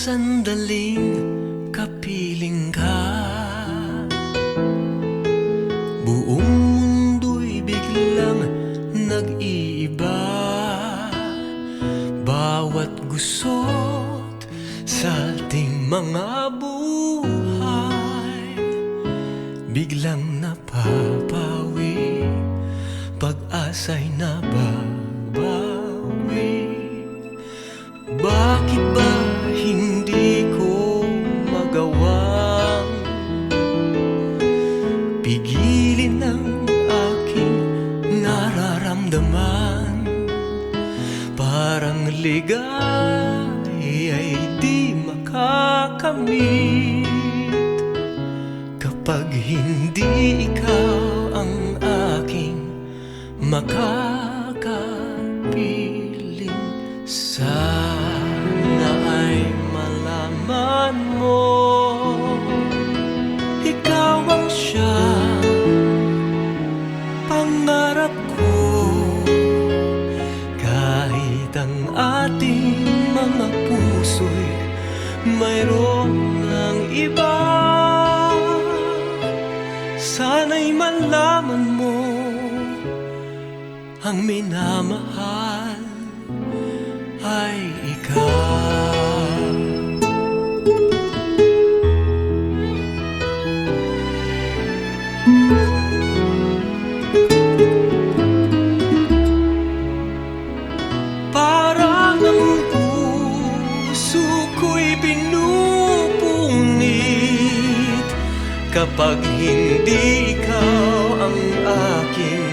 sandaling kapiling ka, buong mundo'y biglang nag-iiba. Bawat gusot sa ating mga buhay biglang napapawi, pag-asa'y nababawi. Bakit ba hindi ko magawang pigilin ang aking nararamdaman? Parang ligay ay di makakamit kapag hindi ikaw ang aking makakapiling. Sana ay malaman mo, ikaw ang siyang pangarap ko. Kahit ang ating mga puso'y mayroon ng iba, sana'y malaman mo, ang minamahal ay ikaw. Parang ang puso ko'y pinupunit kapag hindi ikaw ang aking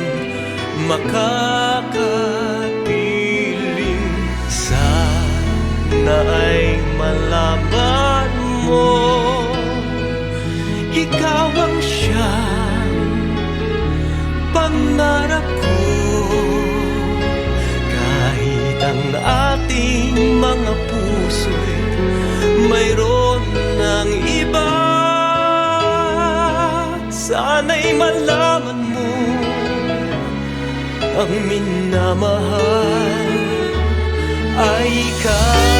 makakapiling. Sana ay malaman mo, ikaw ang siyang pangarap ko. Kahit ang ating mga puso'y mayroon ng iba, sana'y malaman mo, ang minamahal ay ikaw.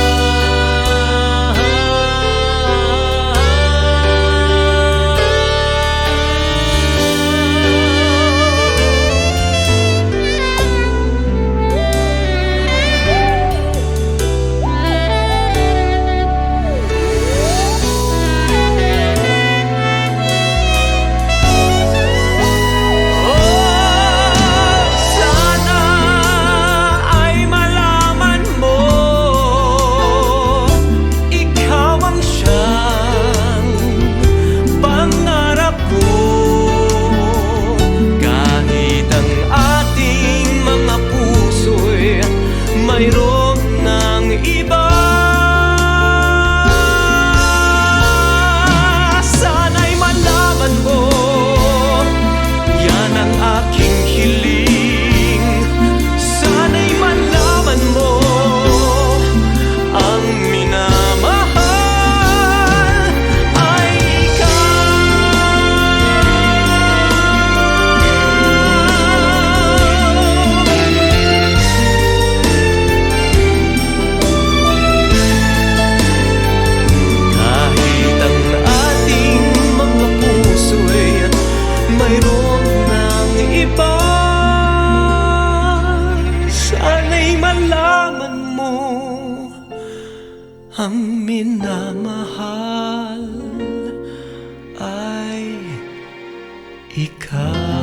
Mayroon ng iba, sana'y malaman mo, yan ang aking hiling. Sana'y malaman mo, ang minamahal ay mayroon ng iba, sana'y malaman mo, ang minamahal ay ikaw.